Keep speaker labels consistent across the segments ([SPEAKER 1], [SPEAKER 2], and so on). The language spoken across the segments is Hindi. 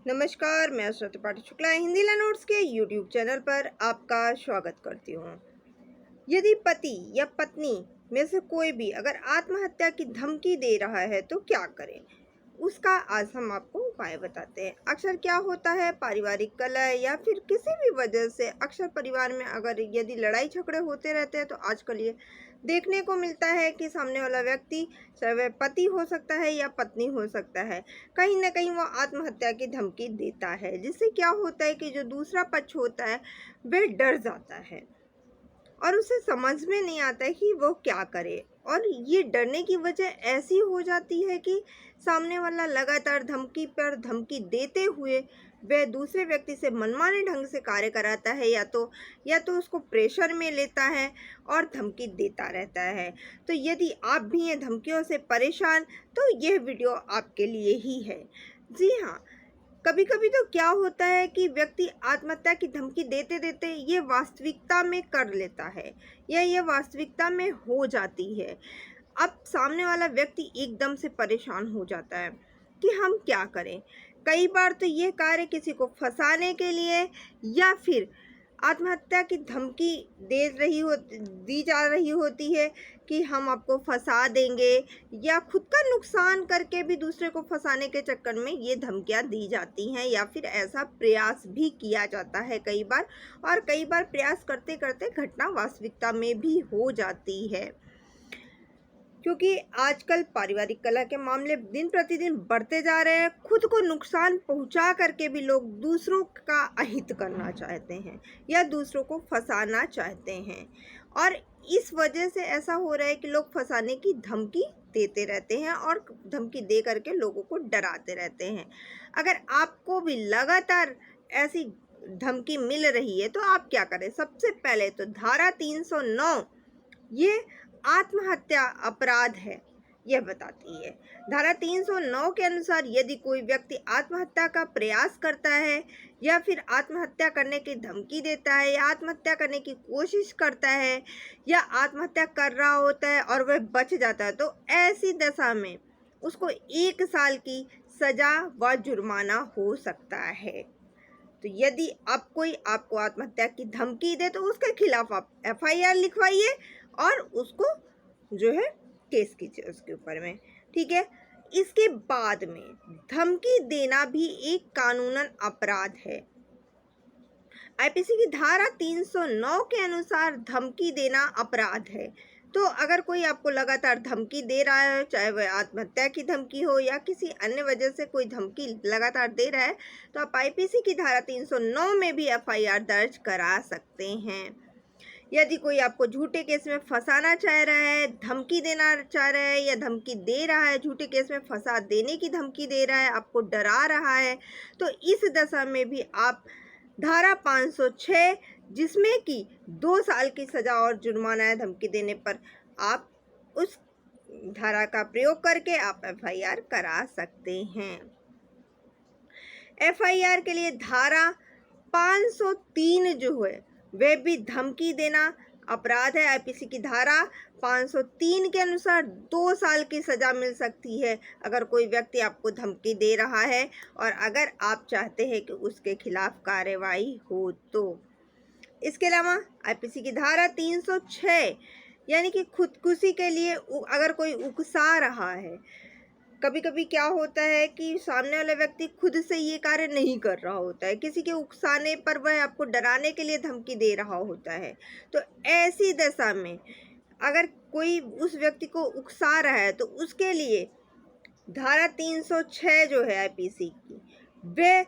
[SPEAKER 1] नमस्कार, मैं अशरत त्रिपाठी शुक्ला हिंदी लर्नर्स के यूट्यूब चैनल पर आपका स्वागत करती हूँ। यदि पति या पत्नी में से कोई भी अगर आत्महत्या की धमकी दे रहा है तो क्या करें? उसका आज हम आपको उपाय बताते हैं। अक्सर क्या होता है, पारिवारिक कलह या फिर किसी भी वजह से अक्सर परिवार में अगर यदि लड़ाई झगड़े होते रहते हैं तो आजकल ये देखने को मिलता है कि सामने वाला व्यक्ति, चाहे वह पति हो सकता है या पत्नी हो सकता है, कहीं ना कहीं वो आत्महत्या की धमकी देता है, जिससे क्या होता है कि जो दूसरा पक्ष होता है वह डर जाता है और उसे समझ में नहीं आता है कि वो क्या करे। और ये डरने की वजह ऐसी हो जाती है कि सामने वाला लगातार धमकी पर धमकी देते हुए वह दूसरे व्यक्ति से मनमाने ढंग से कार्य कराता है, या तो उसको प्रेशर में लेता है और धमकी देता रहता है। तो यदि आप भी हैं धमकियों से परेशान तो यह वीडियो आपके लिए ही है। जी हाँ, कभी कभी तो क्या होता है कि व्यक्ति आत्महत्या की धमकी देते देते ये वास्तविकता में कर लेता है या ये वास्तविकता में हो जाती है। अब सामने वाला व्यक्ति एकदम से परेशान हो जाता है कि हम क्या करें। कई बार तो ये कार्य किसी को फंसाने के लिए या फिर आत्महत्या की धमकी दी जा रही होती है कि हम आपको फंसा देंगे, या खुद का नुकसान करके भी दूसरे को फंसाने के चक्कर में ये धमकियां दी जाती हैं, या फिर ऐसा प्रयास भी किया जाता है कई बार। और कई बार प्रयास करते करते घटना वास्तविकता में भी हो जाती है, क्योंकि आजकल पारिवारिक कलह के मामले दिन प्रतिदिन बढ़ते जा रहे हैं। खुद को नुकसान पहुंचा करके भी लोग दूसरों का अहित करना चाहते हैं या दूसरों को फंसाना चाहते हैं, और इस वजह से ऐसा हो रहा है कि लोग फंसाने की धमकी देते रहते हैं और धमकी दे करके लोगों को डराते रहते हैं। अगर आपको भी लगातार ऐसी धमकी मिल रही है तो आप क्या करें? सबसे पहले तो धारा 309 ये आत्महत्या अपराध है, यह बताती है। धारा 309 के अनुसार यदि कोई व्यक्ति आत्महत्या का प्रयास करता है या फिर आत्महत्या करने की धमकी देता है या आत्महत्या करने की कोशिश करता है या आत्महत्या कर रहा होता है और वह बच जाता है, तो ऐसी दशा में उसको 1 साल की सजा व जुर्माना हो सकता है। तो यदि अब कोई आपको आत्महत्या की धमकी दे तो उसके खिलाफ आप FIR लिखवाइए और उसको जो है केस कीजिए उसके ऊपर में, ठीक है। इसके बाद में धमकी देना भी एक कानूनन अपराध है। IPC की धारा 309 के अनुसार धमकी देना अपराध है। तो अगर कोई आपको लगातार धमकी दे रहा है, चाहे वह आत्महत्या की धमकी हो या किसी अन्य वजह से कोई धमकी लगातार दे रहा है, तो आप IPC की धारा 309 में भी FIR दर्ज करा सकते हैं। यदि कोई आपको झूठे केस में फंसाना चाह रहा है, धमकी देना चाह रहा है या धमकी दे रहा है, झूठे केस में फंसा देने की धमकी दे रहा है, आपको डरा रहा है, तो इस दशा में भी आप धारा 506 जिसमें कि 2 साल की सजा और जुर्माना है धमकी देने पर, आप उस धारा का प्रयोग करके आप FIR करा सकते हैं। FIR के लिए धारा 503 जो है वह भी धमकी देना अपराध है। IPC की धारा 503 के अनुसार 2 साल की सज़ा मिल सकती है अगर कोई व्यक्ति आपको धमकी दे रहा है और अगर आप चाहते हैं कि उसके खिलाफ कार्रवाई हो तो। इसके अलावा IPC की धारा 306 यानी कि खुदकुशी के लिए अगर कोई उकसा रहा है, कभी कभी क्या होता है कि सामने वाला व्यक्ति खुद से ये कार्य नहीं कर रहा होता है, किसी के उकसाने पर वह आपको डराने के लिए धमकी दे रहा होता है, तो ऐसी दशा में अगर कोई उस व्यक्ति को उकसा रहा है तो उसके लिए धारा 306 जो है IPC की, वह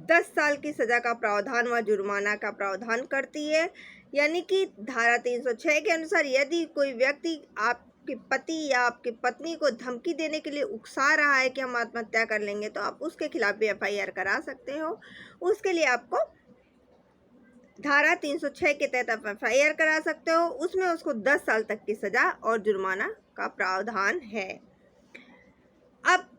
[SPEAKER 1] 10 साल की सज़ा का प्रावधान व जुर्माना का प्रावधान करती है। यानी कि धारा 306 के अनुसार यदि कोई व्यक्ति आपके पति या आपकी पत्नी को धमकी देने के लिए उकसा रहा है कि हम आत्महत्या कर लेंगे, तो आप उसके खिलाफ भी FIR करा सकते हो। उसके लिए आपको धारा 306 के तहत आप FIR करा सकते हो, उसमें उसको 10 साल तक की सज़ा और जुर्माना का प्रावधान है। अब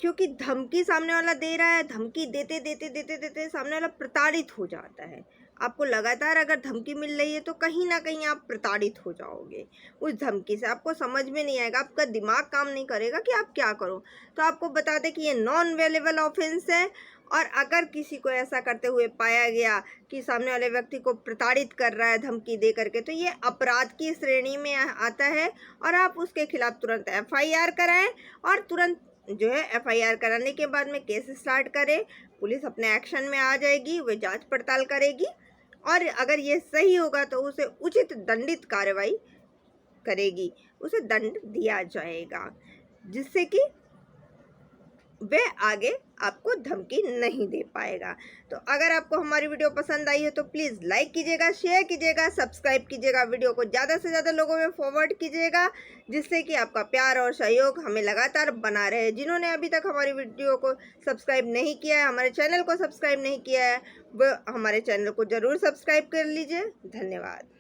[SPEAKER 1] क्योंकि धमकी सामने वाला दे रहा है, धमकी देते देते देते देते सामने वाला प्रताड़ित हो जाता है। आपको लगातार अगर धमकी मिल रही है तो कहीं ना कहीं आप प्रताड़ित हो जाओगे उस धमकी से, आपको समझ में नहीं आएगा, आपका दिमाग काम नहीं करेगा कि आप क्या करो। तो आपको बता दें कि ये नॉन अवेलेबल ऑफेंस है और अगर किसी को ऐसा करते हुए पाया गया कि सामने वाले व्यक्ति को प्रताड़ित कर रहा है धमकी दे करके, तो ये अपराध की श्रेणी में आता है और आप उसके खिलाफ तुरंत एफआईआर कराएं और तुरंत जो है एफआईआर कराने के बाद में केस स्टार्ट करें। पुलिस अपने एक्शन में आ जाएगी, वह जांच पड़ताल करेगी और अगर ये सही होगा तो उसे उचित दंडित कार्रवाई करेगी, उसे दंड दिया जाएगा, जिससे कि वह आगे आपको धमकी नहीं दे पाएगा। तो अगर आपको हमारी वीडियो पसंद आई है तो प्लीज़ लाइक कीजिएगा, शेयर कीजिएगा, सब्सक्राइब कीजिएगा, वीडियो को ज़्यादा से ज़्यादा लोगों में फॉरवर्ड कीजिएगा, जिससे कि आपका प्यार और सहयोग हमें लगातार बना रहे। जिन्होंने अभी तक हमारी वीडियो को सब्सक्राइब नहीं किया है, हमारे चैनल को सब्सक्राइब नहीं किया है, वह हमारे चैनल को ज़रूर सब्सक्राइब कर लीजिए। धन्यवाद।